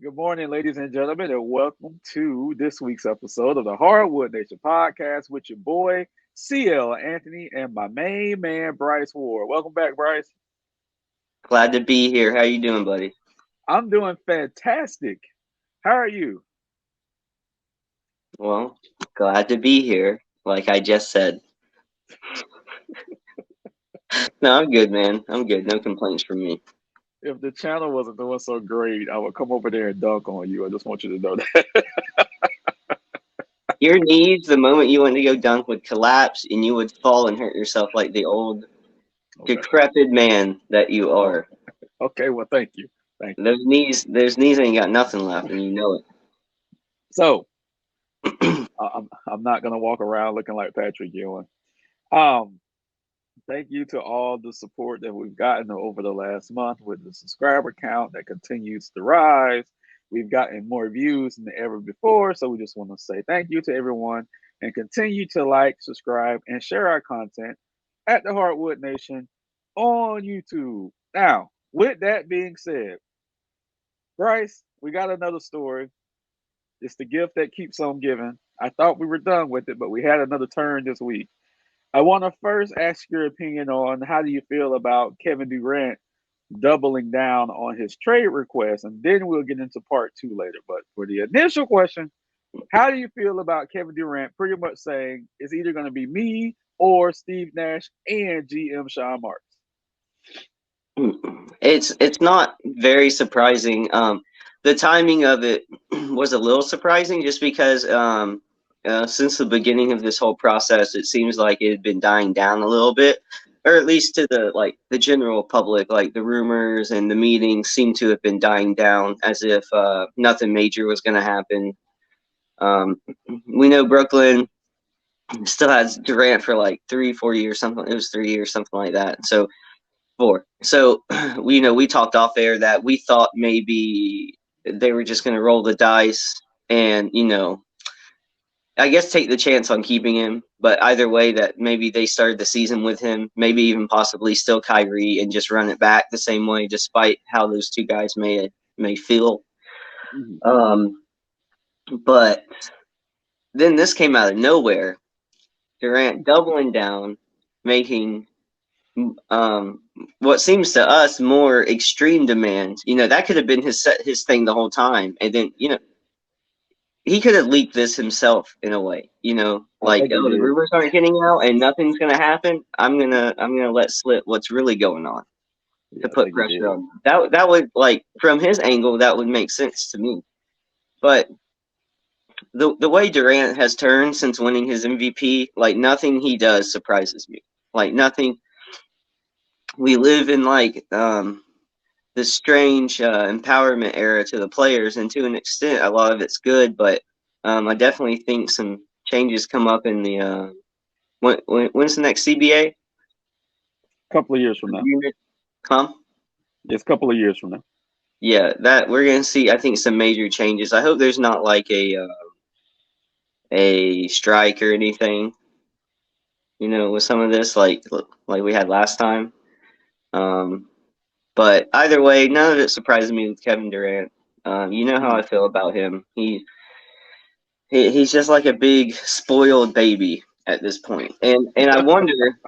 Good morning, ladies and gentlemen, and welcome to this week's episode of the Hardwood Nation podcast with your boy CL Anthony and my main man Bryce Ward. Welcome back, Bryce. Glad to be here. How you doing, buddy? I'm doing fantastic. How are you? Well, glad to be here. Like I just said. No, I'm good, man. I'm good. No complaints from me. If the channel wasn't doing so great, I would come over there and dunk on you. I just want you to know that. Your knees, the moment you went to go dunk, would collapse and you would fall and hurt yourself like the old Okay. decrepit man that you Oh, are. okay. Well, thank you. Thank you. Those knees ain't got nothing left, and you know So it. I'm not gonna walk around looking like Patrick Ewing. Um, Thank you to all the support that we've gotten over the last month with the subscriber count that continues to rise. We've gotten more views than ever before. So we just want to say thank you to everyone and continue to like, subscribe, and share our content at the Hardwood Nation on YouTube. Now, with that being said, Bryce, we got another story. It's the gift that keeps on giving. I thought we were done with it, but we had another turn this week. I want to first ask your opinion on how do you feel about Kevin Durant doubling down on his trade request, and then we'll get into part two later. But for the initial question, how do you feel about Kevin Durant pretty much saying it's either going to be me or Steve Nash and GM Sean Marks? It's not very surprising. The timing of it was a little surprising, just because since the beginning of this whole process, it seems like it had been dying down a little bit, or at least to the general public. Like the rumors and the meetings seem to have been dying down, as if nothing major was going to happen. Um, we know Brooklyn still has Durant for like 3 4 years, something. It was 3 years, something like that. So 4. So we talked off air that we thought maybe they were just going to roll the dice and I guess take the chance on keeping him. But either way, that maybe they started the season with him, maybe even possibly still Kyrie, and just run it back the same way, despite how those two guys may feel. Mhm. Um, but then this came out of nowhere. Durant doubling down, making um, what seems to us more extreme demands. That could have been his thing the whole time, and then he could have leaked this himself in a way. I Like, think he oh, the did. rumors aren't getting out and nothing's gonna happen. I'm gonna let slip what's really going on Yeah, to I put think he pressure did. on. That would, like, from his angle, that would make sense to me. But the way Durant has turned since winning his MVP, like nothing he does surprises me. Like nothing. We live in this strange empowerment era to the players, and to an extent, a lot of it's good. But I definitely think some changes come up in the when's the next CBA? A couple of years from now. Agreement? Huh? It's a couple of years from now. Yeah, that we're gonna see. I think some major changes. I hope there's not like a strike or anything. With some of this, like we had last time. Um, but either way, none of it surprises me with Kevin Durant. You know how I Mhm. feel about him. He's just like a big spoiled baby at this point, and I wonder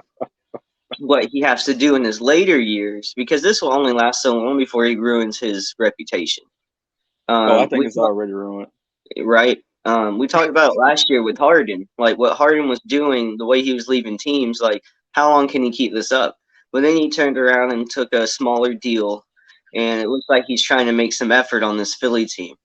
what he has to do in his later years, because this will only last so long before he ruins his reputation. Oh, I think We it's already ruined. right. We talked about it last year with Harden, like what Harden was doing, the way he was leaving teams. Like, how long can he keep this up? But then he turned around and took a smaller deal, and it looks like he's trying to make some effort on this Philly team.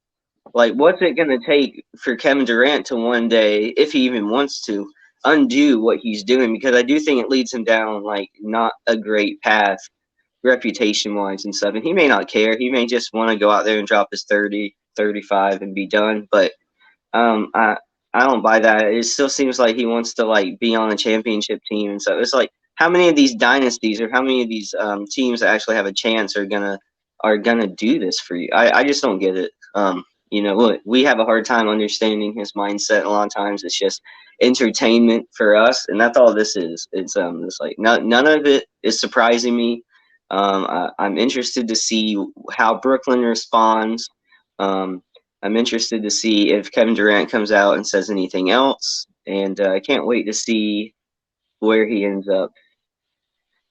Like, what's it going to take for Kevin Durant to one day, if he even wants to, undo what he's doing? Because I do think it leads him down, like, not a great path, reputation wise and stuff. And he may not care. He may just want to go out there and drop his 30, 35 and be done. But um, I, I don't buy that. It still seems like he wants to, like, be on a championship team and stuff. It's like, how many of these dynasties, or how many of these teams that actually have a chance are gonna do this for you? I just don't get it. Look, we have a hard time understanding his mindset. A lot of times, it's just entertainment for us, and that's all this is. It's like none of it is surprising me. I'm interested to see how Brooklyn responds. Um, I'm interested to see if Kevin Durant comes out and says anything else, and I can't wait to see where he ends up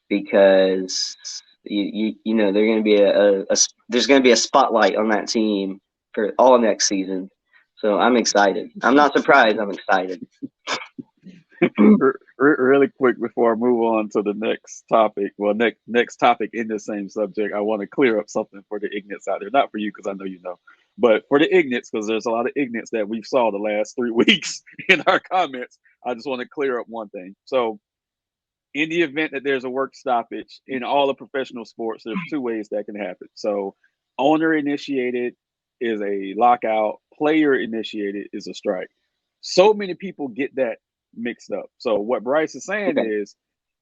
because you know they're going to be there's going to be a spotlight on that team for all next season. So I'm excited. I'm not surprised. I'm excited. Really quick before I move on to the next topic. Well, next topic in the same subject, I want to clear up something for the ignorants out there. Not for you because I know you know, but for the ignorants because there's a lot of ignorants that we've saw the last 3 weeks in our comments. I just want to clear up one thing. So, in the event that there's a work stoppage in all the professional sports, there's two ways that can happen. So, owner initiated is a lockout, player initiated is a strike. So many people get that mixed up. So, what Bryce is saying Okay. is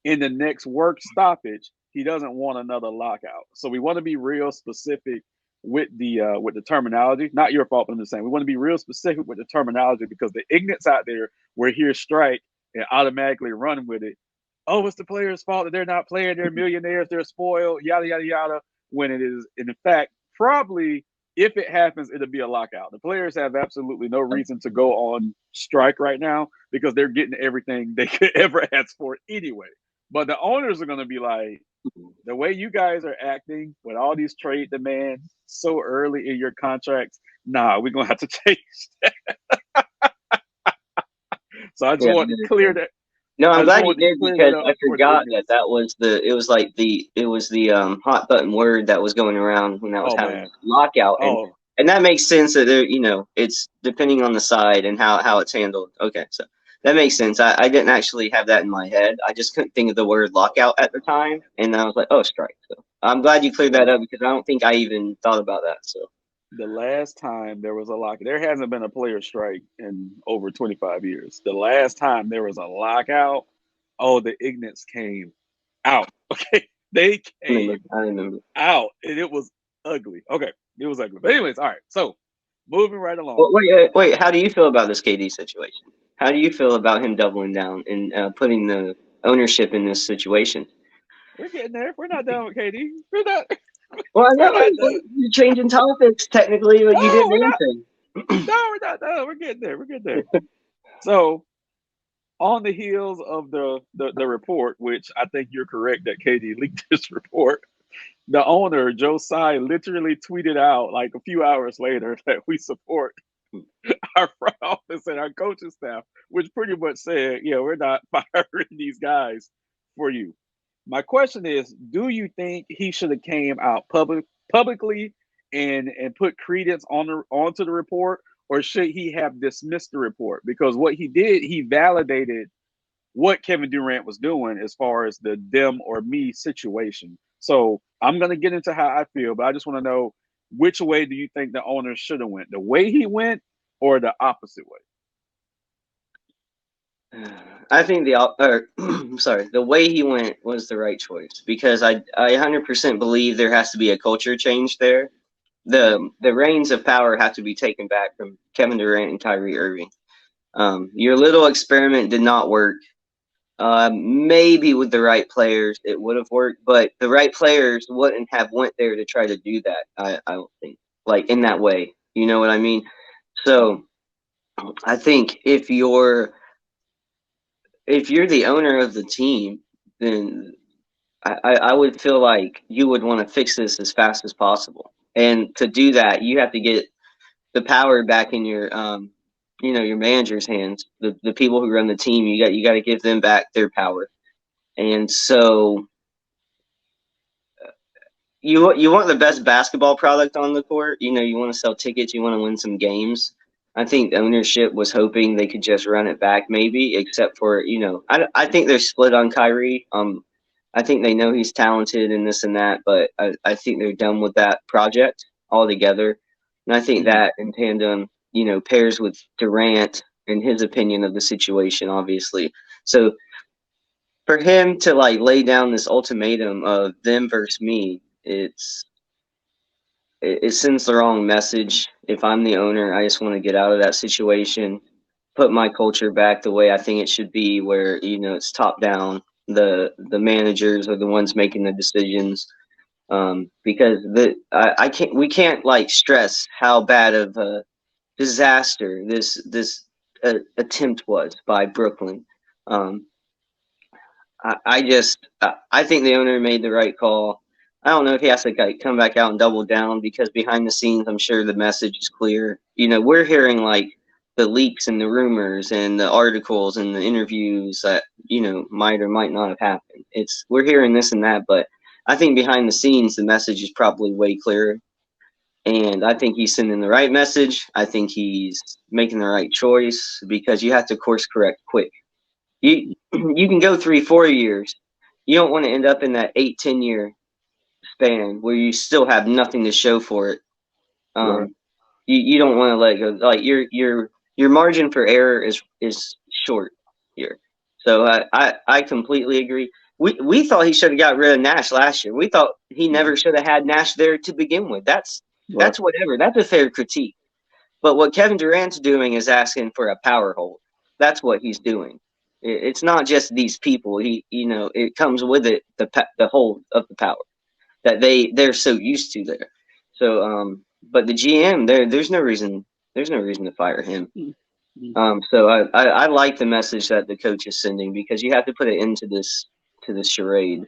in the next work stoppage, he doesn't want another lockout. So, we want to be real specific with the terminology. Not your fault, but I'm just saying we want to be real specific with the terminology because the ignorance out there will hear strike and automatically run with it. Oh, it's the players' fault that they're not playing. They're millionaires. They're spoiled. Yada yada yada. When it is, in fact, probably if it happens, it'll be a lockout. The players have absolutely no reason to go on strike right now because they're getting everything they could ever ask for anyway. But the owners are going to be like, the way you guys are acting with all these trade demands so early in your contracts, nah, we're going to have to change that. So I just Yeah. want to clear that. No, I'm I just glad you want to did clear that because up I for the forgot that ignorance. that was the hot button word that was going around when that was Oh having man. lockout, Oh, and that makes sense that there, it's depending on the side and how it's handled. Okay, so that makes sense. I didn't actually have that in my head. I just couldn't think of the word lockout at the time, and I was like, oh, strike. So I'm glad you cleared that the up because I don't think I even thought about that. So the last time there was a lockout, there hasn't been a player strike in over 25 years. The last time there was a lockout, oh, the ignorance came out. Okay, they came I remember. out, and it was ugly. Okay, it was ugly. But anyways, all right. So moving right Well, along. wait. How do you feel about this KD situation? How do you feel about him doubling down and putting the ownership in this situation? We're getting there. We're not done with KD. We're not. Well, I We're know not done. you're changing topics technically, but you No, didn't we're not. answer. No, we're not done. We're getting there. We're getting there. So on the heels of the report, which I think you're correct that KD leaked this report, the owner, Joe Tsai, literally tweeted out like a few hours later that we support our front office and our coaching staff, which pretty much said, yeah, we're not firing these guys for you. My question is, do you think he should have came out publicly and put credence onto the report, or should he have dismissed the report? Because what he did, he validated what Kevin Durant was doing as far as the them or me situation. So I'm gonna get into how I feel, but I just want to know which way do you think the owner should have went? The way he went or the opposite way? I think sorry, the way he went was the right choice because I 100% believe there has to be a culture change there. The reins of power have to be taken back from Kevin Durant and Kyrie Irving. Your little experiment did not work. Maybe with the right players it would have worked, but the right players wouldn't have went there to try to do that. I don't think like in that way. You know what I mean? So I think if you're the owner of the team, then I would feel like you would want to fix this as fast as possible. And to do that, you have to get the power back in your manager's hands, the people who run the team. You got to give them back their power. And so you want the best basketball product on the court. You want to sell tickets. You want to win some games. I think ownership was hoping they could just run it back, maybe, except for I think they're split on Kyrie. I think they know he's talented and this and that, but I think they're done with that project altogether. And I think Mm-hmm. that in tandem, pairs with Durant and his opinion of the situation, obviously. So for him to like lay down this ultimatum of them versus me, it sends the wrong message. If I'm the owner, I just want to get out of that situation, put my culture back the way I think it should be, where it's top down. The managers are the ones making the decisions. Because I can't we can't like stress how bad of a disaster this attempt was by Brooklyn. Um, I think the owner made the right call. I don't know if he has to like, come back out and double down because behind the scenes, I'm sure the message is clear. You know, we're hearing like the leaks and the rumors and the articles and the interviews that might or might not have happened. We're hearing this and that, but I think behind the scenes, the message is probably way clearer. And I think he's sending the right message. I think he's making the right choice because you have to course correct quick. You can go 3 4 years. You don't want to end up in that 8 10 year span where you still have nothing to show for it. Right. Um, you don't want to let go. Like your margin for error is short here. So I completely agree. We thought he should have got rid of Nash last year. We thought he Mhm. never should have had Nash there to begin with. Right. That's whatever. That's a fair critique. But what Kevin Durant's doing is asking for a power hold. That's what he's doing. It's not just these people. It comes with it the hold of the power that they're so used to there. So, but the GM there's no reason to fire him. Mhm. So I like the message that the coach is sending because you have to put it into this charade.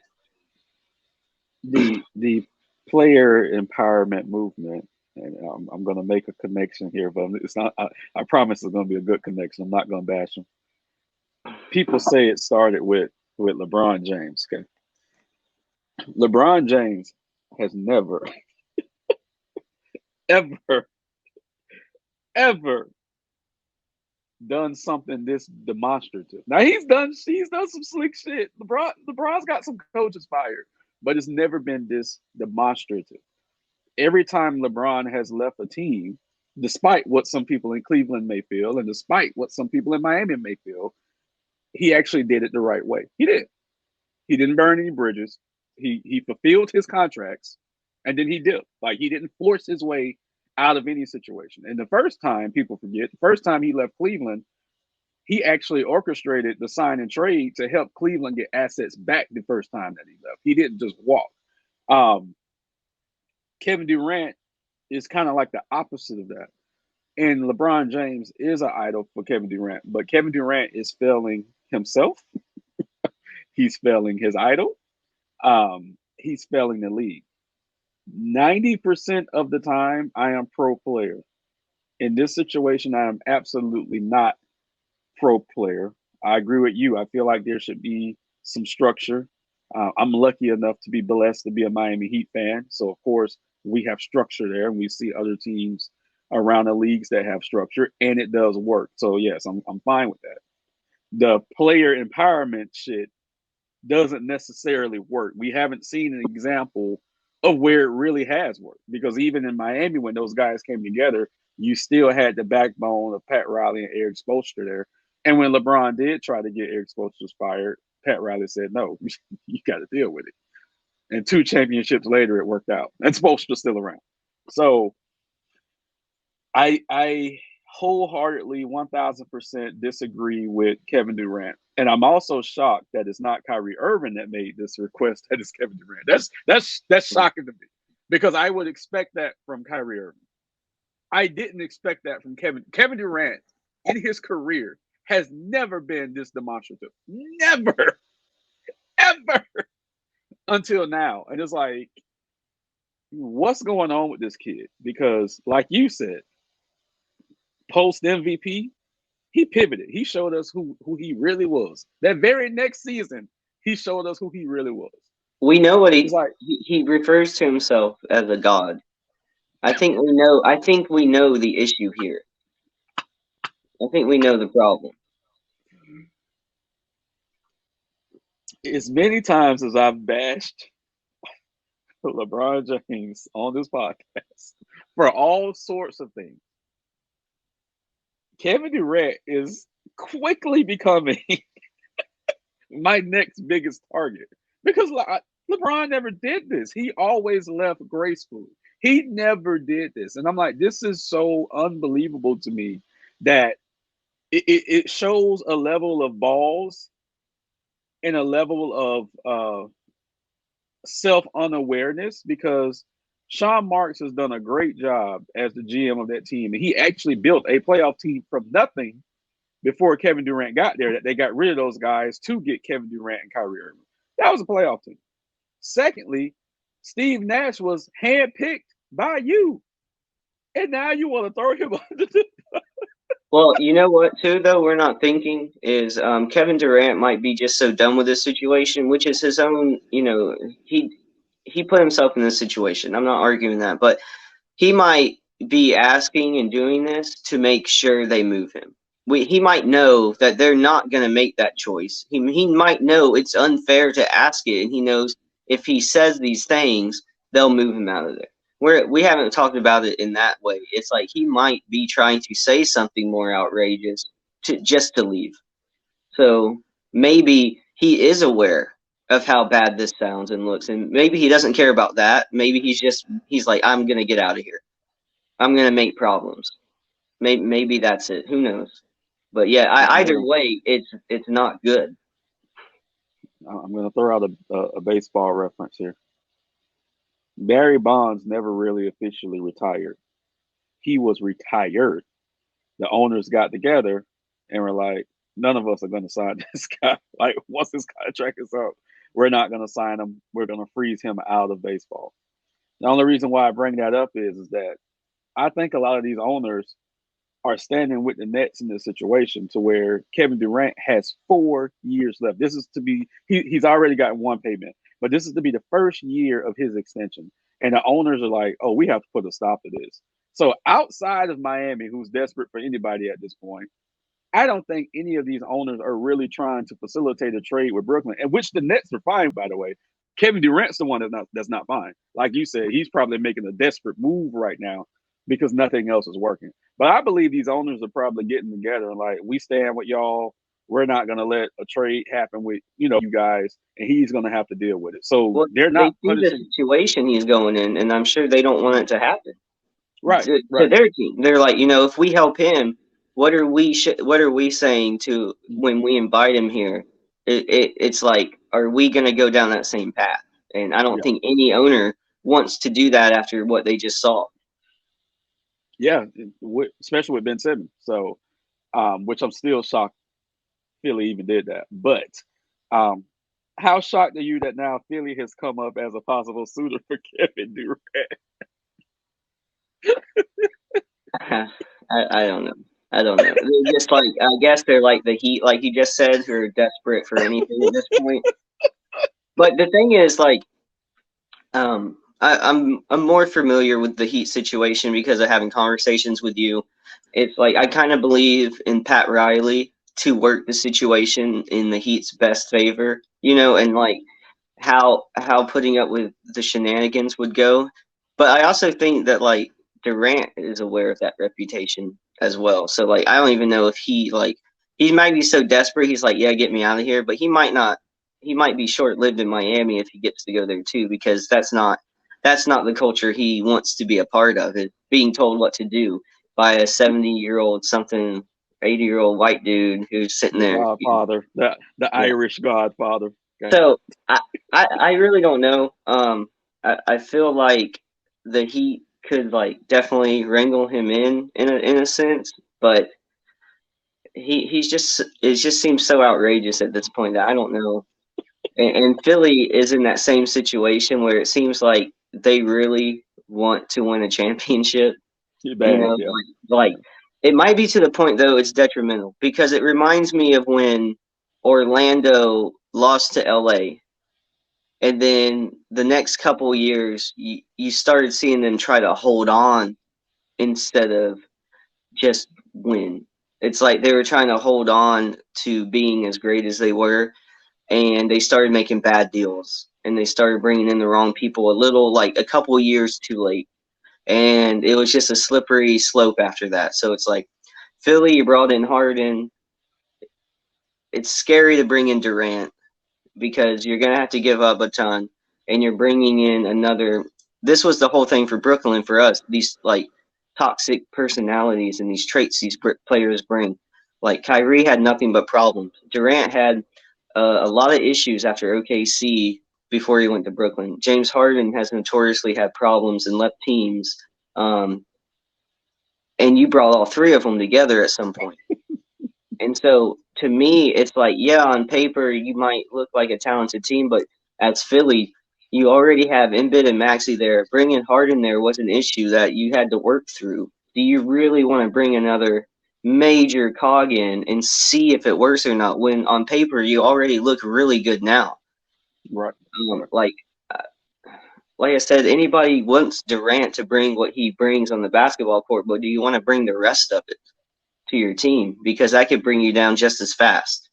The player empowerment movement, and I'm going to make a connection here, but it's not. I promise it's going to be a good connection. I'm not going to bash them. People say it started with LeBron James. Okay, LeBron James has never, ever, ever done something this demonstrative. Now he's done some slick shit. LeBron's got some coaches fired, but it's never been this demonstrative. Every time LeBron has left a team, despite what some people in Cleveland may feel, and despite what some people in Miami may feel, he actually did it the right way. He did. He didn't burn any bridges. He fulfilled his contracts, and then he dipped. Like he didn't force his way out of any situation. And the first time, people forget, the first time he left Cleveland, he actually orchestrated the sign and trade to help Cleveland get assets back the first time that he left. He didn't just walk. Um, Kevin Durant is kind of like the opposite of that. And LeBron James is an idol for Kevin Durant, but Kevin Durant is failing himself. He's failing his idol. He's failing the league. 90% of the time, I am pro player. In this situation, I am absolutely not pro player. I agree with you. I feel like there should be some structure. I'm lucky enough to be blessed to be a Miami Heat fan. So, of course, we have structure there, and we see other teams around the leagues that have structure, and it does work. So, yes, I'm fine with that. The player empowerment shit doesn't necessarily work. We haven't seen an example of where it really has worked because even in Miami, when those guys came together, you still had the backbone of Pat Riley and Eric Spoelstra there. And when LeBron did try to get Eric Spoelstra fired, Pat Riley said, "No, you got to deal with it." And 2 championships later, it worked out, and Spoelstra's still around. So I wholeheartedly 1,000% disagree with Kevin Durant, and I'm also shocked that it's not Kyrie Irving that made this request. That is Kevin Durant. That's shocking to me because I would expect that from Kyrie Irving. I didn't expect that from Kevin Durant. In his career, has never been this demonstrative. Never, ever until now. And it's like, what's going on with this kid? Because, like you said, post MVP, he pivoted. He showed us who he really was. That very next season, he showed us who he really was. We know what It's like, he refers to himself as a god. I think we know the issue here. I think we know the problem. as many times as I've bashed LeBron James on this podcast for all sorts of things, Kevin Durant is quickly becoming my next biggest target because LeBron never did this. He always left gracefully. He never did this. And I'm like, this is so unbelievable to me that it shows a level of balls and a level of self unawareness because Sean Marks has done a great job as the GM of that team, and he actually built a playoff team from nothing before Kevin Durant got there. That they got rid of those guys to get Kevin Durant and Kyrie Irving. That was a playoff team. Secondly, Steve Nash was handpicked by you, and now you want to throw him under the. Well, you know what, too, though, we're not thinking is Kevin Durant might be just so done with this situation, which is his own, he put himself in this situation. I'm not arguing that, but he might be asking and doing this to make sure they move him. He might know that they're not going to make that choice. He might know it's unfair to ask it, and he knows if he says these things, they'll move him out of there. We haven't talked about it in that way. It's like he might be trying to say something more outrageous to leave. So maybe he is aware of how bad this sounds and looks, and maybe he doesn't care about that. Maybe he's like, I'm gonna get out of here. I'm gonna make problems. Maybe that's it. Who knows? But yeah, either I'm way, it's not good. gonna throw out a baseball reference here. Barry Bonds never really officially retired. He was retired. The owners got together and were like, none of us are going to sign this guy. Like, once his contract is up, we're not going to sign him. We're going to freeze him out of baseball. The only reason why I bring that up is that I think a lot of these owners are standing with the Nets in this situation to where Kevin Durant has 4 years left. This is to be he's already gotten one payment, but this is to be the first year of his extension. And the owners are like, oh, we have to put a stop to this. So outside of Miami, who's desperate for anybody at this point, I don't think any of these owners are really trying to facilitate a trade with Brooklyn, and which the Nets are fine, by the way. Kevin Durant's the one that's not fine. Like you said, he's probably making a desperate move right now because nothing else is working. But I believe these owners are probably getting together and like, we stand with y'all. We're not gonna let a trade happen with you guys, and he's gonna have to deal with it. So Well, they're they not see the punishing. situation he's going in, and I'm sure they don't want it to happen Right, to right. their team. They're like, if we help him, what are we saying to when we invite him here? It's like, are we going to go down that same path? And I don't Yeah, think any owner wants to do that after what they just saw. yeah. Especially with Ben Simmons. So, which I'm still shocked Philly even did that. But um, how shocked are you that now Philly has come up as a possible suitor for Kevin Durant? I don't know. I don't know. They're just like, I guess they're like the Heat, like you just said, who are desperate for anything at this point. But the thing is, like, I'm more familiar with the Heat situation because of having conversations with you. It's like I kind of believe in Pat Riley to work the situation in the Heat's best favor, and like how putting up with the shenanigans would go. But I also think that like Durant is aware of that reputation as well. So like I don't even know if he might be so desperate he's like, yeah, get me out of here, but he might not. He might be short lived in Miami if he gets to go there too, because that's not the culture he wants to be a part of. It being told what to do by a 70-year-old something 80-year-old white dude who's sitting The there. Godfather, the Yeah. Irish Godfather. Okay. So I really don't know. I feel like the Heat could like definitely wrangle him in a sense, but he's just it just seems so outrageous at this point that I don't know. And Philly is in that same situation where it seems like they really want to win a championship. You're bad, yeah. Like it might be to the point though it's detrimental because it reminds me of when Orlando lost to LA, and then the next couple years you started seeing them try to hold on instead of just win. It's like they were trying to hold on to being as great as they were, and they started making bad deals and they started bringing in the wrong people a little like a couple years too late, and it was just a slippery slope after that. So it's like Philly, you brought in Harden. It's scary to bring in Durant because you're gonna have to give up a ton, and you're bringing in another. This was the whole thing for Brooklyn for us. These like toxic personalities and these traits these players bring. Like Kyrie had nothing but problems. Durant had a lot of issues after OKC before he went to Brooklyn. James Harden has notoriously had problems and left teams, um, and you brought all three of them together at some point. And so to me, it's like, yeah, on paper you might look like a talented team, but as Philly, you already have Embiid and Maxey there. Bringing Harden there was an issue that you had to work through. Do you really want to bring another major cog in and see if it works or not? When on paper you already look really good now. Right. Um, Right. like uh, like I said, anybody wants Durant to bring what he brings on the basketball court, but do you want to bring the rest of it to your team? Because that could bring you down just as fast.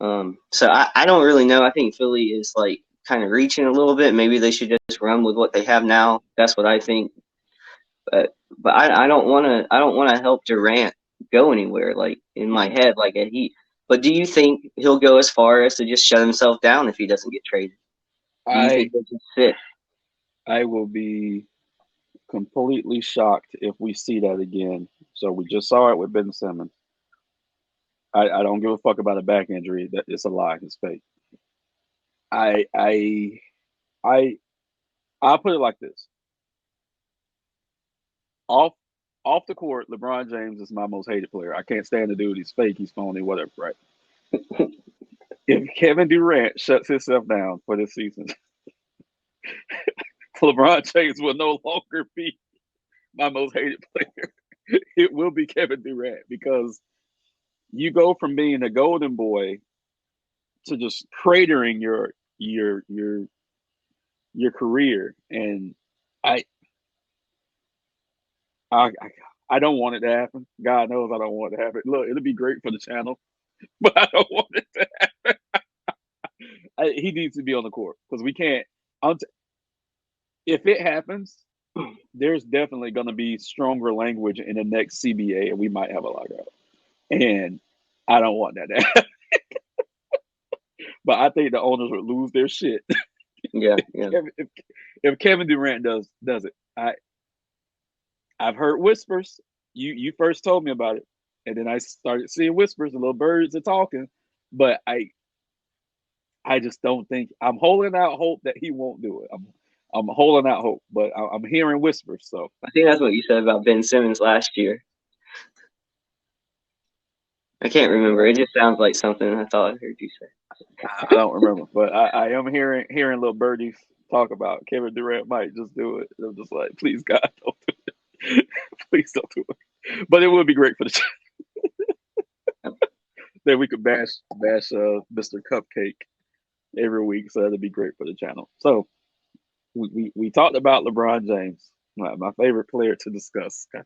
So I don't really know. I think Philly is like kind of reaching a little bit. Maybe they should just run with what they have now. That's what I think. But I don't want to. I don't want to help Durant go anywhere. Like in my Mhm. head, like a Heat. But do you think he'll go as far as to just shut himself down if he doesn't get traded? Do you think I he'll just sit? I will be completely shocked if we see that again. So we just saw it with Ben Simmons. I don't give a fuck about a back injury. That it's a lie. It's fake. I I I I'll put it like this. Off off the court, LeBron James is my most hated player. I can't stand the dude. He's fake. He's phony. Whatever. Right. If Kevin Durant shuts himself down for this season, LeBron James will no longer be my most hated player. It will be Kevin Durant because you go from being a golden boy to just cratering your career, and I I I don't want it to happen. God knows I don't want it to happen. Look, it'll be great for the channel, but I don't want it to happen. He needs to be on the court because we can't. If it happens, there's definitely going to be stronger language in the next CBA, and we might have a lockout. And I don't want that to happen. But I think the owners would lose their shit Yeah, if yeah. if Kevin Durant does it. I've heard whispers. You first told me about it, and then I started seeing whispers. The little birds are talking, but I just don't think I'm holding out hope that he won't do it. I'm holding out hope, but I'm hearing whispers. So I think that's what you said about Ben Simmons last year. I can't remember. yeah, It just sounds like something I thought I heard you say. I don't remember, but I am hearing little birdies talk about Kevin Durant might just do it. I'm just like, please God, don't do it. Please don't do it. But it would be great for the then we could bash Mr. Cupcake every week, so that'd be great for the channel. So we talked about LeBron James, my favorite player to discuss. Okay?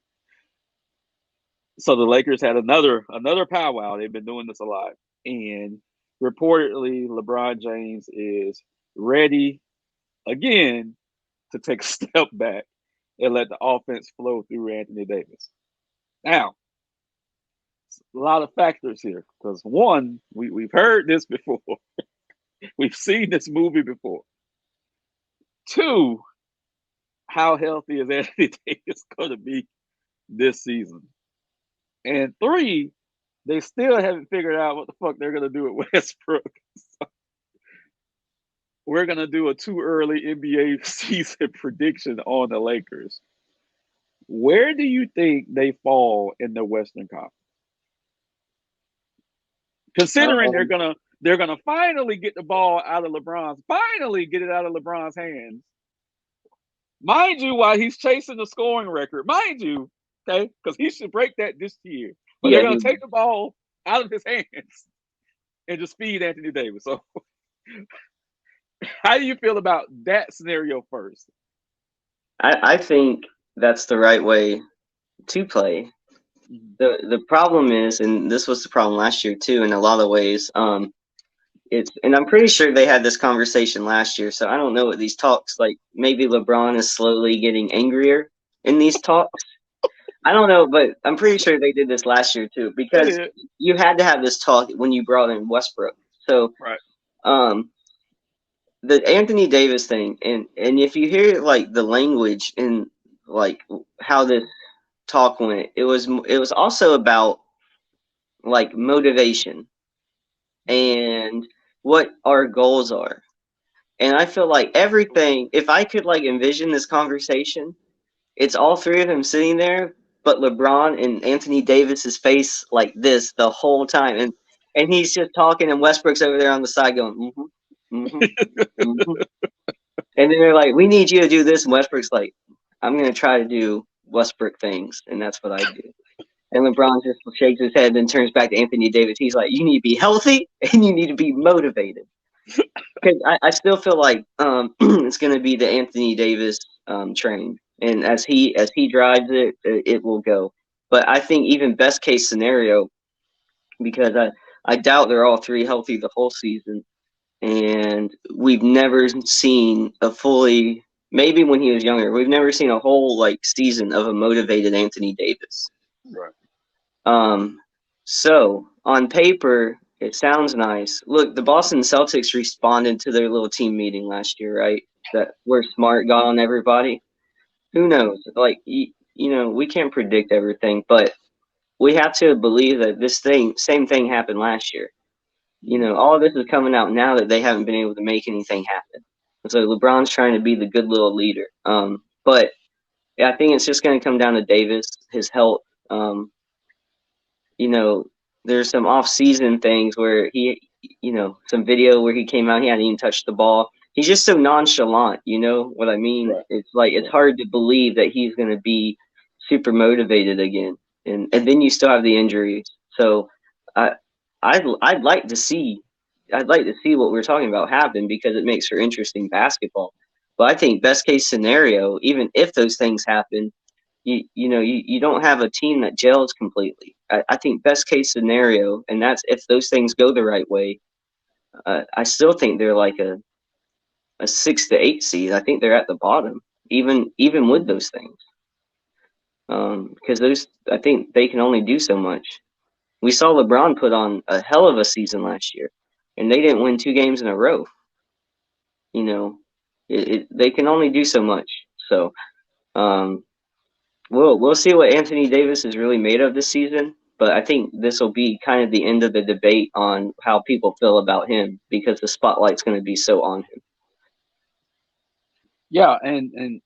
So the Lakers had another powwow. They've been doing this a lot, and reportedly LeBron James is ready again to take a step back and let the offense flow through Anthony Davis. Now, a lot of factors here because one, we've heard this before, we've seen this movie before. Two, how healthy is Anthony Davis going to be this season? And three, they still haven't figured out what the fuck they're going to do at Westbrook. So we're going to do a too early NBA season prediction on the Lakers. Where do you think they fall in the Western Conference? Considering Um, they're gonna finally get the ball out of LeBron's, finally get it out of LeBron's hands. Mind you, while he's chasing the scoring record, mind you, okay, because he should break that this year. But they're yeah, gonna take the ball out of his hands and just feed Anthony Davis. So how do you feel about that scenario first? I think that's the right way to play. Mhm. The problem is, and this was the problem last year too, in a lot of ways. It's and I'm pretty sure they had this conversation last year, so I don't know what these talks like. Maybe LeBron is slowly getting angrier in these talks. I don't know, but I'm pretty sure they did this last year too, They because did. you had to have this talk when you brought in Westbrook. So Right. um, the Anthony Davis thing, and if you hear like the language and like how this talk went, it was also about like motivation and what our goals are. And I feel like everything, if I could like envision this conversation, it's all three of them sitting there, but LeBron and Anthony Davis's face like this the whole time, and he's just talking, and Westbrook's over there on the side going, mm-hmm, mm-hmm. And then they're like, "We need you to do this," and Westbrook's like, "I'm gonna try to do Westbrook things," and that's what I do. And LeBron just shakes his head, and turns back to Anthony Davis. He's like, "You need to be healthy, and you need to be motivated." Because I still feel like it's going to be the Anthony Davis train, and as he drives it, it will go. But I think even best case scenario, because I doubt they're all three healthy the whole season, and we've never seen a fully, maybe when he was younger, we've never seen a whole like season of a motivated Anthony Davis. Right. Um, so on paper, it sounds nice. Look, the Boston Celtics responded to their little team meeting last year, right? That where Smart got on everybody. Who knows? Like, we can't predict everything, but we have to believe that same thing happened last year. All of this is coming out now that they haven't been able to make anything happen. So LeBron's trying to be the good little leader. But yeah, I think it's just going to come down to Davis, his health. You know, there's some off-season things where some video where he came out, he hadn't even touched the ball. He's just so nonchalant, you know what I mean? Right. It's like it's Right. hard to believe that he's going to be super motivated again, and then you still have the injuries. So, I I'd like to see what we're talking about happen because it makes for interesting basketball. But I think best case scenario, even if those things happen, you don't have a team that gels completely. I think best case scenario, and that's if those things go the right way. I still think they're like a 6 to 8 seed. I think they're at the bottom, even with those things, because those I think they can only do so much. We saw LeBron put on a hell of a season last year, and they didn't win 2 games in a row. You know, they can only do so much. So um, we'll see what Anthony Davis is really made of this season, but I think this will be kind of the end of the debate on how people feel about him because the spotlight's going to be so on him. Yeah, and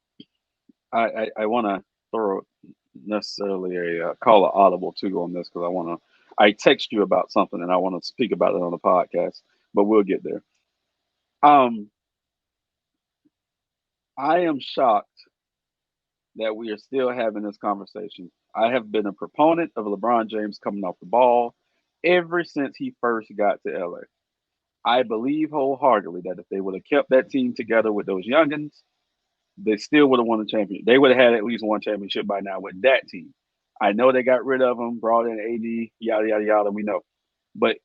I want to throw necessarily a call of audible too on this because I text you about something and I want to speak about it on the podcast, but we'll get there. Um, I am shocked that we are still having this conversation. I have been a proponent of LeBron James coming off the ball ever since he first got to LA. I believe wholeheartedly that if they would have kept that team together with those youngins, they still would have won the championship. They would have had at least one championship by now with that team. I know they got rid of him, brought in AD, yada yada yada. We know, but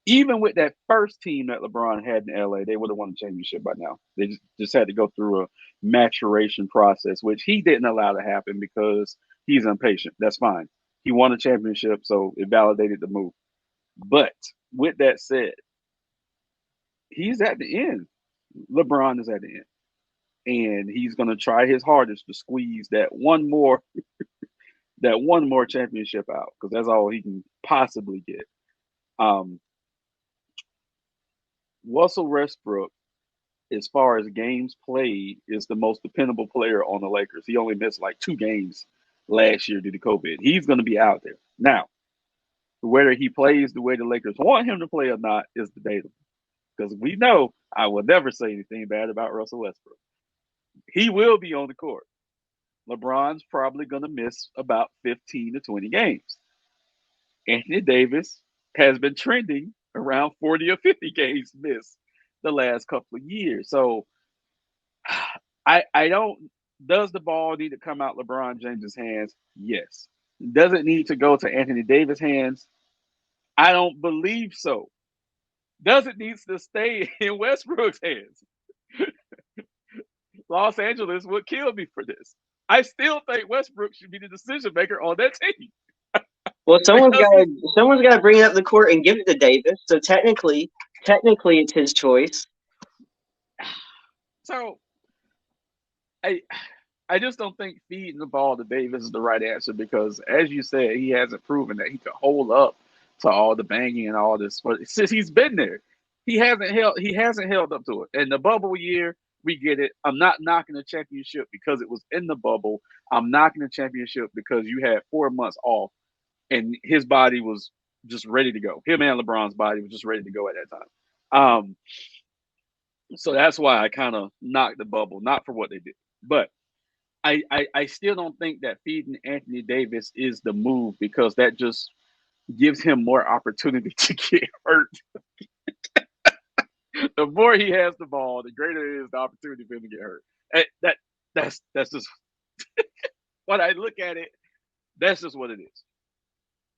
even with that first team that LeBron had in LA, they would have won the championship by now. They just had to go through a maturation process, which he didn't allow to happen because he's impatient. That's fine. He won a championship, so it validated the move. But with that said, he's at the end. LeBron is at the end, and he's going to try his hardest to squeeze that one more championship out because that's all he can possibly get. Um, Russell Westbrook, as far as games played, is the most dependable player on the Lakers. He only missed like 2 games last year due to COVID. He's going to be out there now. Whether he plays the way the Lakers want him to play or not is debatable because we know I will never say anything bad about Russell Westbrook. He will be on the court. LeBron's probably going to miss about 15 to 20 games. Anthony Davis has been trending around 40 or 50 games missed the last couple of years. So I don't. Does the ball need to come out LeBron James's hands? Yes. Does it need to go to Anthony Davis' hands? I don't believe so. Does it need to stay in Westbrook's hands? Los Angeles would kill me for this. I still think Westbrook should be the decision maker on that team Well, because he's someone's got to bring it up the court and give it to Davis. So technically, it's his choice. so. I I just don't think feeding the ball to Davis is the right answer because, as you said, he hasn't proven that he can hold up to all the banging and all this. But since he's been there, he hasn't held up to it. In the bubble year, we get it. I'm not knocking the championship because it was in the bubble. I'm knocking the championship because you had 4 months off and his body was just ready to go. Him and LeBron's body was just ready to go at that time. So that's why I kind of knocked the bubble, not for what they did, but I still don't think that feeding Anthony Davis is the move because that just gives him more opportunity to get hurt. The more he has the ball, the greater is the opportunity for him to get hurt. That's just when I look at it. That's just what it is.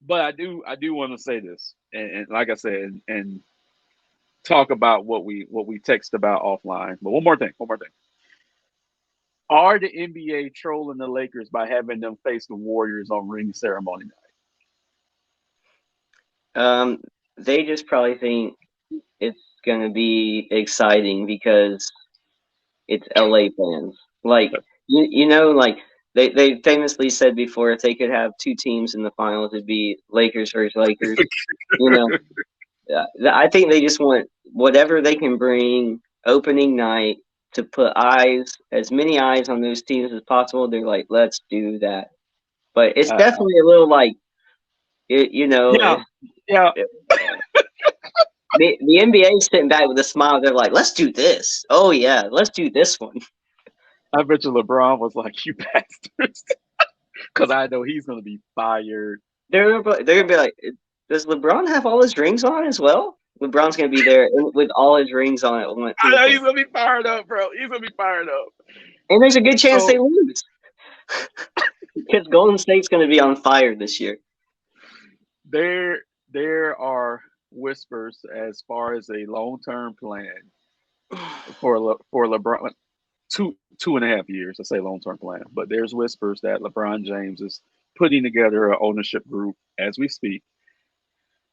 But I do want to say this, and like I said, and talk about what we text about offline. But one more thing. Are the NBA trolling the Lakers by having them face the Warriors on ring ceremony Um, they just probably think it's gonna be exciting because it's LA fans. Like night? like they famously said before, if they could have two teams in the finals, it'd be Lakers versus Lakers. You know, I think they just want whatever they can bring opening night to put as many eyes on those teams as possible. They're like, let's do that. But it's Uh, definitely a little like, if, yeah, yeah. if the NBA is sitting back with a smile, they're like, let's do this. Oh yeah, let's do this one. I bet you LeBron was like, "You bastards," because I know he's gonna be fired. They're gonna be like, does LeBron have all his rings on as well? LeBron's gonna be there with all his rings on at one I too. know he's gonna be fired up, bro. He's gonna be fired up. And there's a good chance they So lose because Golden State's gonna be on fire this year. there, there are whispers as far as a long term plan for LeBron. 2.5 years. I say long term plan, but there's whispers that LeBron James is putting together an ownership group as we speak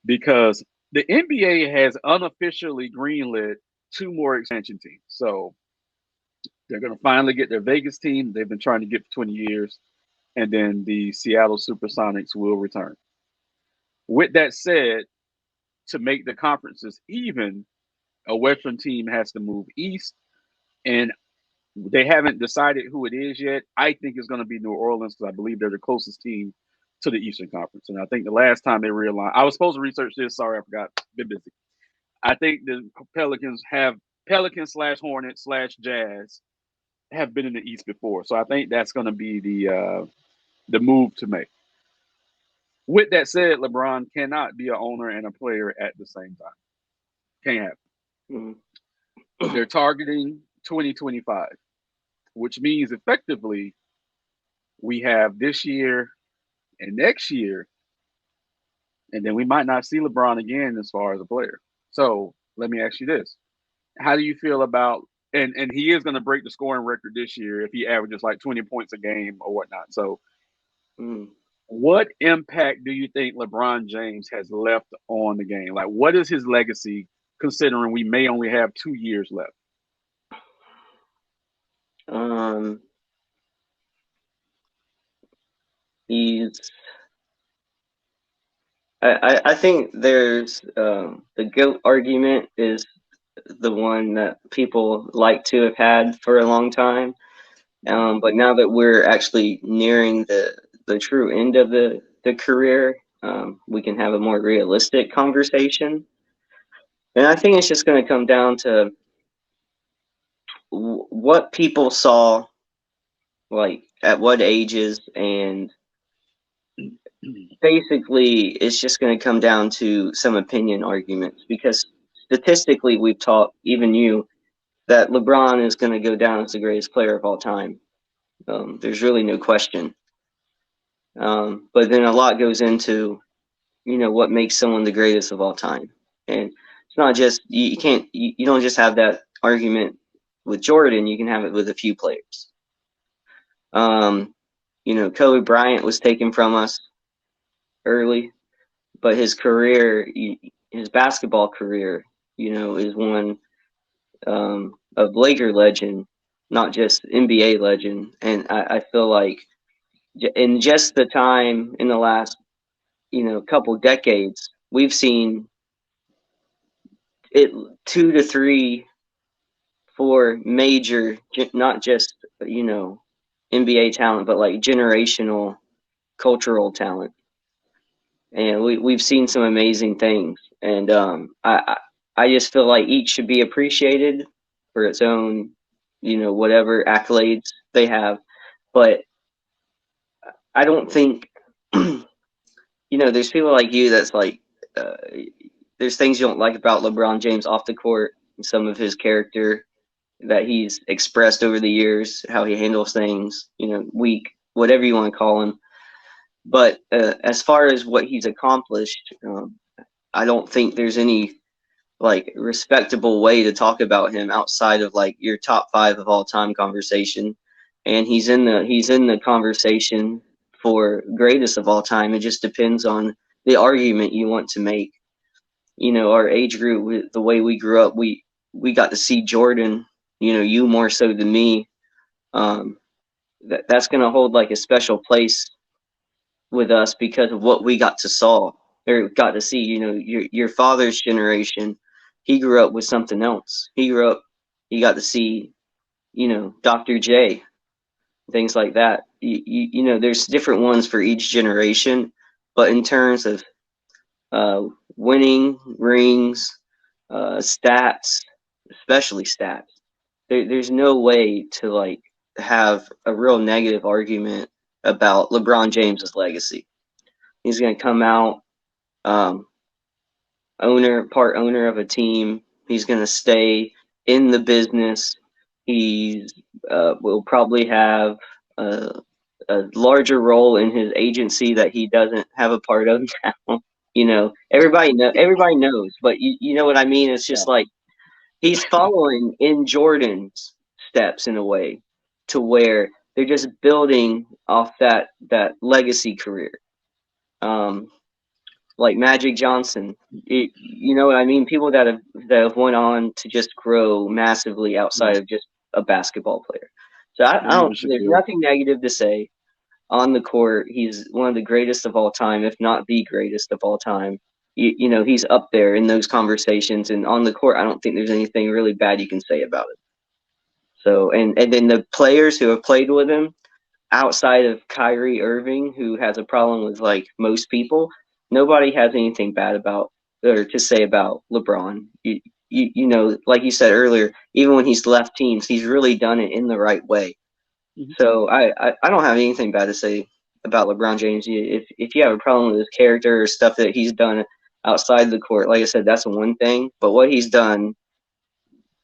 because the NBA has unofficially greenlit two more expansion teams. So they're going to finally get their Vegas team they've been trying to get for 20 years, and then the Seattle Supersonics will return. With that said, to make the conferences even, a Western team has to move east, and they haven't decided who it is yet. I think it's going to be New Orleans because I believe they're the closest team to the Eastern Conference. And I think the last time they realigned, I was supposed to research this. Sorry, I forgot. Been busy. I think the Pelicans slash Hornets slash Jazz have been in the East before. So I think that's going to be the move to make. With that said, LeBron cannot be an owner and a player at the same time. Can't happen. Mm. They're targeting 2025, which means effectively we have this year and next year, and then we might not see LeBron again as far as a player. So let me ask you this: how do you feel about and he is going to break the scoring record this year if he averages like 20 points a game or whatnot. So Mm. what impact do you think LeBron James has left on the game? Like, what is his legacy, considering we may only have 2 years left? Um, he's. I think there's the goat argument is the one that people like to have had for a long time. But now that we're actually nearing the true end of the career, we can have a more realistic conversation. And I think it's just going to come down to what people saw, like at what ages, and basically it's just going to come down to some opinion arguments because statistically we've taught even you that LeBron is going to go down as the greatest player of all time. There's really no question. But then a lot goes into what makes someone the greatest of all time, and it's not just you can't you don't just have that argument with Jordan. You can have it with a few players. Um, Kobe Bryant was taken from us early, but his basketball career, is one of Laker legend, not just NBA legend. And I feel like in just the time in the last couple decades, we've seen it 2 to 3 for major, not just NBA talent, but like generational cultural talent. And we've seen some amazing things. And I just feel like each should be appreciated for its own, whatever accolades they have. But I don't think, there's people like you that's like, uh, there's things you don't like about LeBron James off the court, some of his character that he's expressed over the years, how he handles things, weak, whatever you want to call him. But as far as what he's accomplished, I don't think there's any like respectable way to talk about him outside of like your top 5 of all time conversation. And he's in the conversation for greatest of all time. It just depends on the argument you want to make. Our age group, the way we grew up, we got to see Jordan. You more so than me. Um, that's gonna hold like a special place with us because of what we got to saw or got to see. Your father's generation, he grew up with something else. He got to see, Dr. J, things like that. There's different ones for each generation, but in terms of uh, winning rings, stats, especially stats, there's no way to like have a real negative argument about LeBron James's legacy. He's going to come out um, part owner of a team. He's going to stay in the business. He's will probably have a larger role in his agency that he doesn't have a part of now. Everybody knows, but you know what I mean. It's Yeah. just like he's following in Jordan's steps in a way, to where they're just building off that legacy career. Um, like Magic Johnson. You know what I mean? People that have went on to just grow massively Yeah. outside of just a basketball player. So I And even don't. There's Shaquille. nothing negative to say on the court. He's one of the greatest of all time, if not the greatest of all time. He's up there in those conversations, and on the court, I don't think there's anything really bad you can say about it. So, and then the players who have played with him, outside of Kyrie Irving, who has a problem with like most people, nobody has anything bad about or to say about LeBron. Like you said earlier, even when he's left teams, he's really done it in the right way. Mhm. So I don't have anything bad to say about LeBron James. If you have a problem with his character or stuff that he's done outside the court, like I said, that's one thing. But what he's done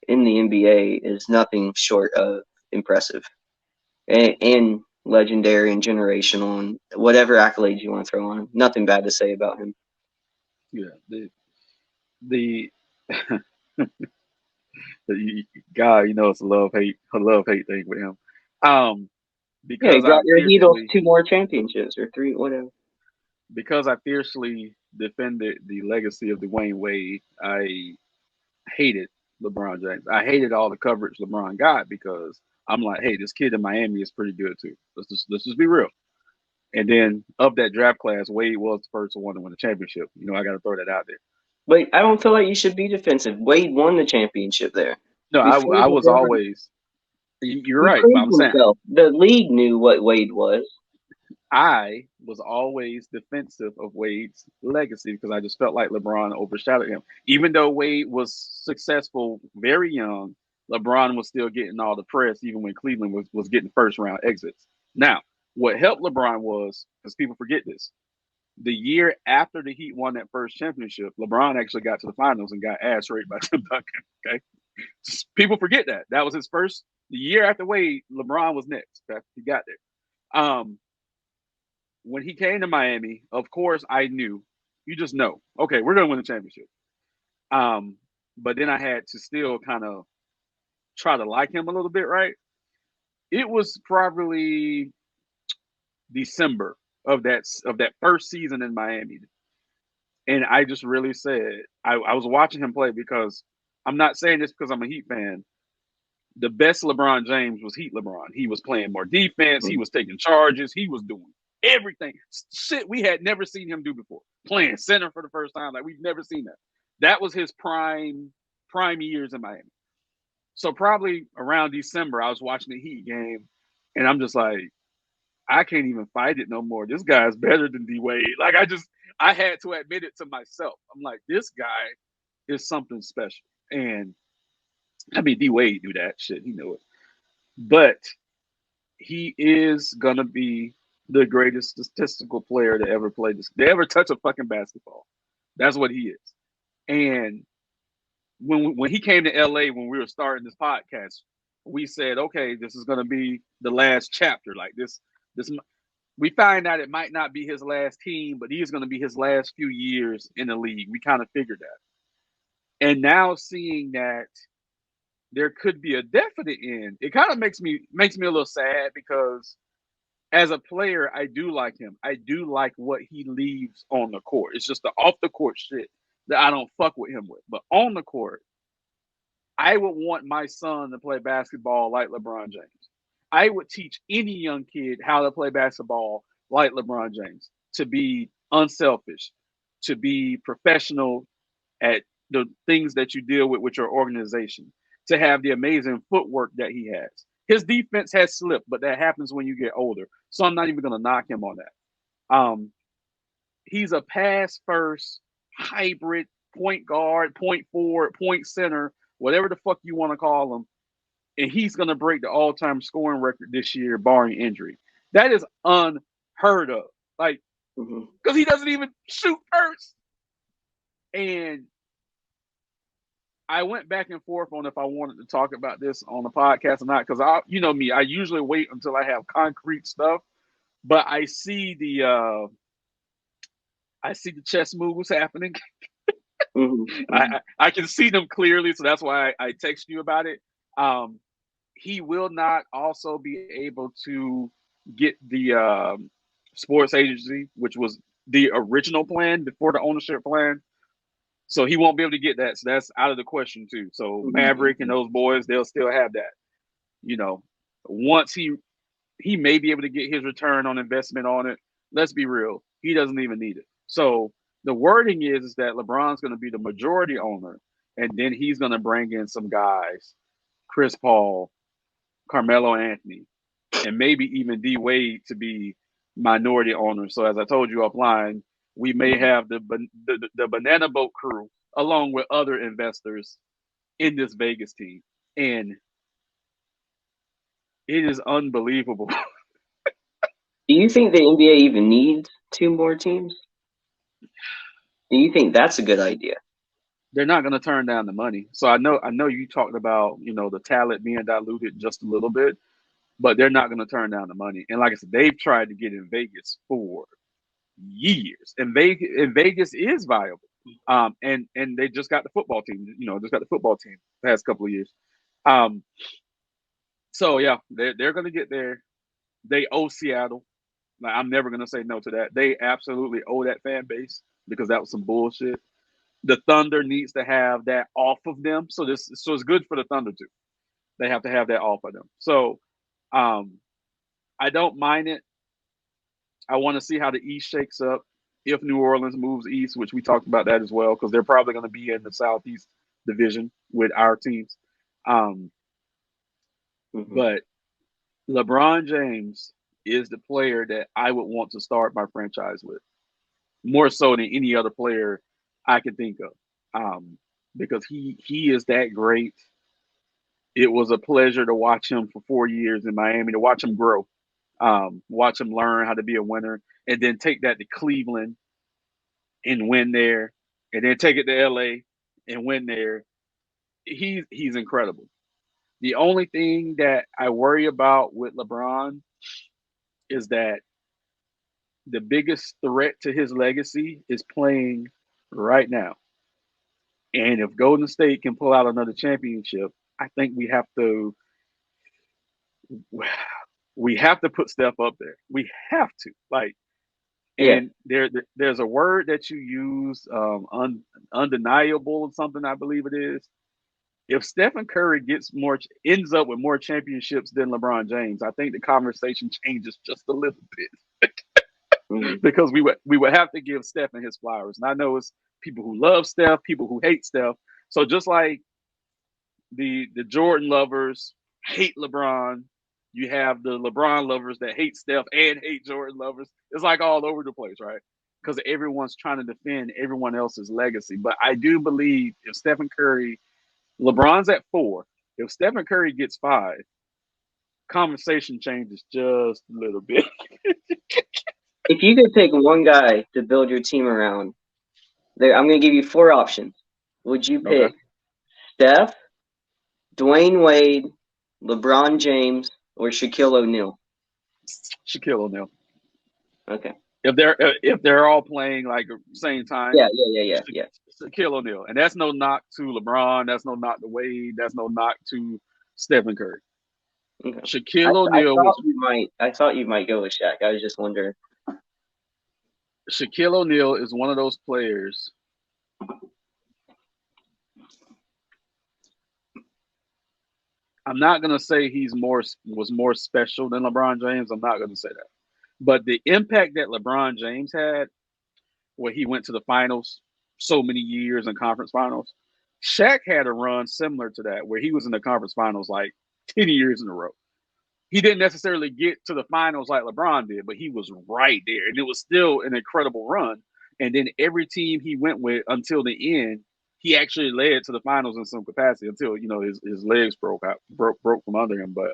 in the NBA is nothing short of impressive and legendary and generational and whatever accolades you want to throw on him. Nothing bad to say about him. Yeah. The the guy, it's a love hate thing with him. Um, Yeah, he because I brought your Heatles fiercely 2 more championships or 3, whatever. because I fiercely defended the legacy of Dwayne Wade, I hated LeBron James. I hated all the coverage LeBron got because I'm like, hey, this kid in Miami is pretty good too. Let's just be real. And then of that draft class, Wade was the first one to win the championship. I got to throw that out there. But I don't feel like you should be defensive. Wade won the championship there. No, I, Before I he was ever, always. You're he right, but proved I'm saying himself. The league knew what Wade was. I was always defensive of Wade's legacy because I just felt like LeBron overshadowed him. Even though Wade was successful very young, LeBron was still getting all the press, even when Cleveland was getting first round exits. Now, what helped LeBron was, because people forget this, the year after the Heat won that first championship, LeBron actually got to the finals and got ass raped by Tim Duncan. Okay, people forget that that was his first. The year after Wade, LeBron was next. Okay? He got there. When he came to Miami, of course, I knew. You just know, okay, we're gonna win the championship. Um, but then I had to still kind of try to like him a little bit, right? It was probably December of that first season in Miami, and I just really said I was watching him play because I'm not saying this because I'm a Heat fan. The best LeBron James was Heat LeBron. He was playing more defense. He was taking charges. He was doing everything. Shit we had never seen him do before. Playing center for the first time. Like we've never seen that. That was his prime prime years in Miami. So probably around December, I was watching the Heat game, and I'm just like, I can't even fight it no more. This guy's better than D Wade. Like I had to admit it to myself. I'm like, this guy is something special. And I mean, D Wade knew that shit. He knew it. But he is gonna be the greatest statistical player to ever play this, to ever touch a fucking basketball. That's what he is. And when he came to LA when we were starting this podcast, we said, okay, this is gonna be the last chapter. Like this we find out it might not be his last team, but he's gonna be his last few years in the league. We kind of figured that. And now seeing that there could be a definite end, it kind of makes me a little sad because as a player, I do like him. I do like what he leaves on the court. It's just the off the court shit that I don't fuck with him with. But on the court, I would want my son to play basketball like LeBron James. I would teach any young kid how to play basketball like LeBron James, to be unselfish, to be professional at the things that you deal with your organization, to have the amazing footwork that he has. His defense has slipped, but that happens when you get older. So I'm not even going to knock him on that. He's a pass first hybrid point guard, point forward, point center, whatever the fuck you want to call him. And he's going to break the all time scoring record this year, barring injury. That is unheard of. Like, because he doesn't even shoot first. And I went back and forth on if I wanted to talk about this on the podcast or not, because you know me, I usually wait until I have concrete stuff. But I see the chess moves happening. I can see them clearly, so that's why I text you about it. He will not also be able to get the sports agency, which was the original plan before the ownership plan. So he won't be able to get that. So that's out of the question too. So Maverick and those boys, they'll still have that. You know, once he may be able to get his return on investment on it. Let's be real, he doesn't even need it. So the wording is that LeBron's going to be the majority owner, and then he's going to bring in some guys, Chris Paul, Carmelo Anthony, and maybe even D Wade to be minority owners. So as I told you offline, we may have the banana boat crew along with other investors in this Vegas team, and it is unbelievable. Do you think the NBA even needs two more teams? Do you think that's a good idea? They're not going to turn down the money. So I know you talked about the talent being diluted just a little bit, but they're not going to turn down the money. And like I said, they've tried to get in Vegas for years, and Vegas is viable. And they just got the football team. Just got the football team the past couple of years. Um, so yeah, they're going to get there. They owe Seattle. Like, I'm never going to say no to that. They absolutely owe that fan base because that was some bullshit. The Thunder needs to have that off of them. So it's good for the Thunder too. They have to have that off of them. So um, I don't mind it. I want to see how the East shakes up if New Orleans moves east, which we talked about that as well, because they're probably going to be in the Southeast Division with our teams. Um, but LeBron James is the player that I would want to start my franchise with, more so than any other player I can think of, because he is that great. It was a pleasure to watch him for 4 years in Miami, to watch him grow, watch him learn how to be a winner, and then take that to Cleveland and win there, and then take it to LA and win there. He's incredible. The only thing that I worry about with LeBron is that the biggest threat to his legacy is playing right now. And if Golden State can pull out another championship, I think we have to put Steph up there. We have to. Like, Yeah. and there's a word that you use, undeniable or something, I believe it is. If Stephen Curry ends up with more championships than LeBron James, I think the conversation changes just a little bit. Because we would have to give Stephen his flowers. And I know it's people who love Steph, people who hate Steph. So just like The Jordan lovers hate LeBron. You have the LeBron lovers that hate Steph and hate Jordan lovers. It's like all over the place, right? Because everyone's trying to defend everyone else's legacy. But I do believe if Stephen Curry, LeBron's at 4, if Stephen Curry gets 5, conversation changes just a little bit. If you could pick one guy to build your team around, I'm going to give you 4 options. Would you Okay. pick Steph, Dwayne Wade, LeBron James, or Shaquille O'Neal? Shaquille O'Neal. Okay. If they're all playing like same time, Yeah. Shaquille O'Neal, and that's no knock to LeBron. That's no knock to Wade. That's no knock to Stephen Curry. Okay. Shaquille O'Neal was I thought you might go with Shaq. I was just wondering. Shaquille O'Neal is one of those players. I'm not gonna say he's more special than LeBron James. I'm not gonna say that, but the impact that LeBron James had, where he went to the finals so many years in conference finals, Shaq had a run similar to that, where he was in the conference finals like 10 years in a row. He didn't necessarily get to the finals like LeBron did, but he was right there, and it was still an incredible run. And then every team he went with until the end, he actually led to the finals in some capacity until his legs broke from under him. But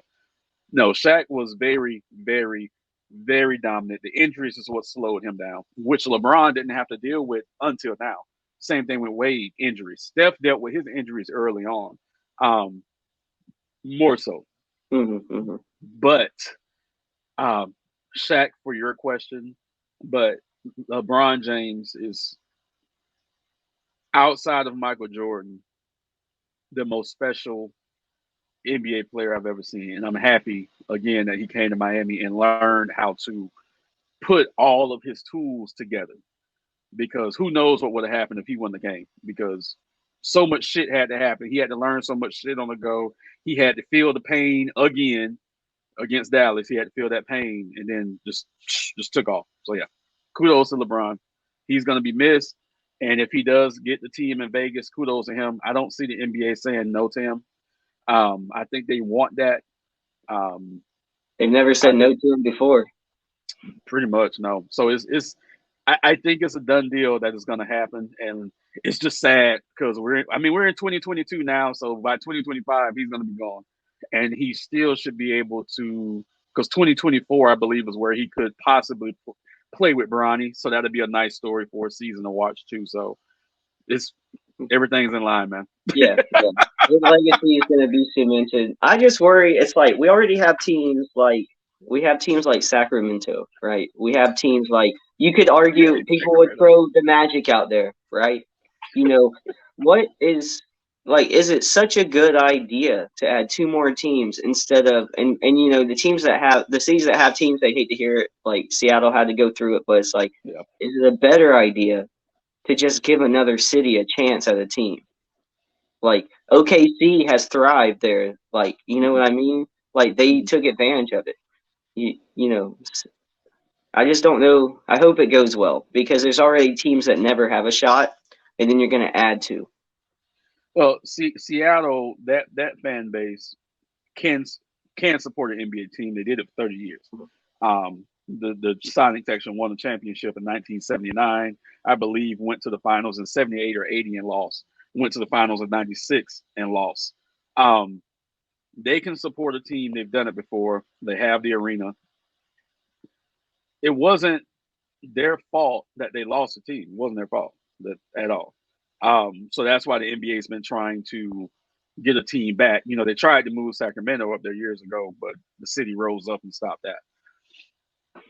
no, Shaq was very, very, very dominant. The injuries is what slowed him down, which LeBron didn't have to deal with until now. Same thing with Wade injuries. Steph dealt with his injuries early on, um, more so. Mm-hmm. But um, Shaq, for your question, but LeBron James is outside of Michael Jordan the most special NBA player I've ever seen, and I'm happy again that he came to Miami and learned how to put all of his tools together. Because who knows what would have happened if he won the game? Because so much shit had to happen. He had to learn so much shit on the go. He had to feel the pain again against Dallas. He had to feel that pain and then just took off. So yeah, kudos to LeBron. He's gonna be missed. And if he does get the team in Vegas, kudos to him. I don't see the NBA saying no to him. I think they want that. Um, They've never I said no to him before. pretty much no. So it's I think it's a done deal that is going to happen, and it's just sad because we're in 2022 now, so by 2025 he's going to be gone, and he still should be able to, because 2024 I believe is where he could possibly play with Bronny, so that'd be a nice story for a season to watch too. So it's everything's in line, man. Yeah. His legacy is going to be cemented. I just worry. It's like we already have teams like Sacramento, right? We have teams like you could argue people would Sacramento. throw the Magic out there, right? You know, what is like is it such a good idea to add 2 more teams instead of and the teams that have the cities that have teams they hate to hear it like Seattle had to go through it, but it's like Yeah. is it a better idea to just give another city a chance at a team? Like OKC has thrived there. Like you know Mm-hmm. what I mean? Like they Mm-hmm. took advantage of it. You know, I just don't know. I hope it goes well because there's already teams that never have a shot, and then you're going to add to. Well, Seattle, that fan base can can support an NBA team. They did it for 30 years. The Sonic section won the championship in 1979. I believe went to the finals in 78 or 80 and lost. Went to the finals in 96 and lost. Um, they can support a team. They've done it before. They have the arena. It wasn't their fault that they lost the team. It wasn't their fault at all. So that's why the NBA has been trying to get a team back. They tried to move Sacramento up there years ago, but the city rose up and stopped that.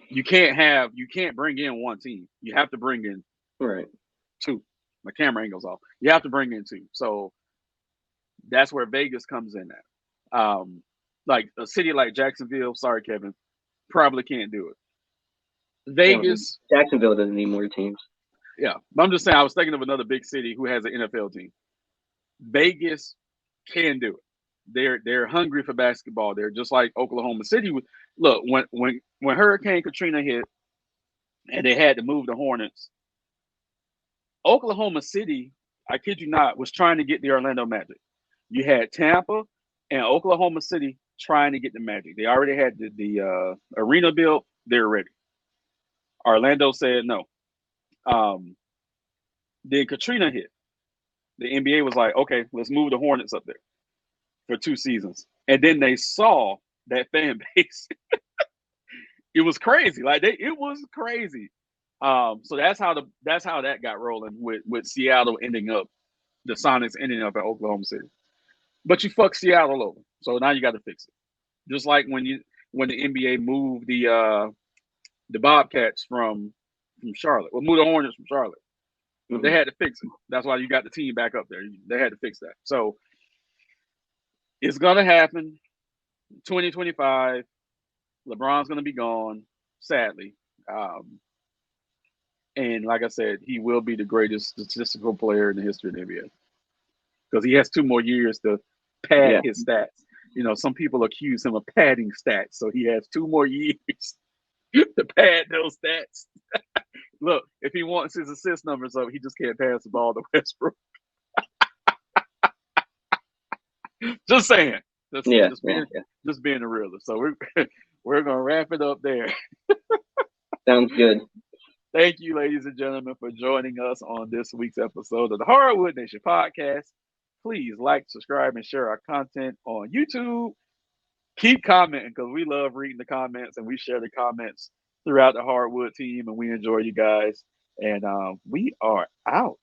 You can't bring in one team. You have to bring in Right. two. My camera angle's off. You have to bring in two. So that's where Vegas comes in at. Like a city like Jacksonville, sorry Kevin, probably can't do it. Vegas, Jacksonville doesn't need more teams. yeah. But I'm just saying I was thinking of another big city who has an NFL team. Vegas can do it. They're hungry for basketball. They're just like Oklahoma City. Look, when Hurricane Katrina hit and they had to move the Hornets, Oklahoma City, I kid you not, was trying to get the Orlando Magic. You had Tampa and Oklahoma City trying to get the Magic. They already had the arena built. They're ready. Orlando said no. Um, then Katrina hit. The NBA was like, okay, let's move the Hornets up there for 2 seasons. And then they saw that fan base. It was crazy. It was crazy. So that's how that got rolling with Seattle ending up the Sonics ending up at Oklahoma City. But you fucked Seattle over. So now you got to fix it. Just like when the NBA moved the Bobcats from Charlotte. Well, moved the Hornets from Charlotte. They Mm-hmm. had to fix it. That's why you got the team back up there. They had to fix that. So it's gonna happen. 2025. LeBron's gonna be gone, sadly. Um, and like I said, he will be the greatest statistical player in the history of the NBA because he has 2 more years to pad Yeah. his stats. You know, some people accuse him of padding stats, so he has 2 more years to pad those stats. Look, if he wants his assist numbers up, he just can't pass the ball to Westbrook. Just saying. Just Yeah. just Yeah. being Yeah. just being a realist. So we're gonna wrap it up there. Sounds good. Thank you, ladies and gentlemen, for joining us on this week's episode of the Hardwood Nation podcast. Please like, subscribe, and share our content on YouTube. Keep commenting because we love reading the comments and we share the comments throughout the Hardwood team and we enjoy you guys. And we are out.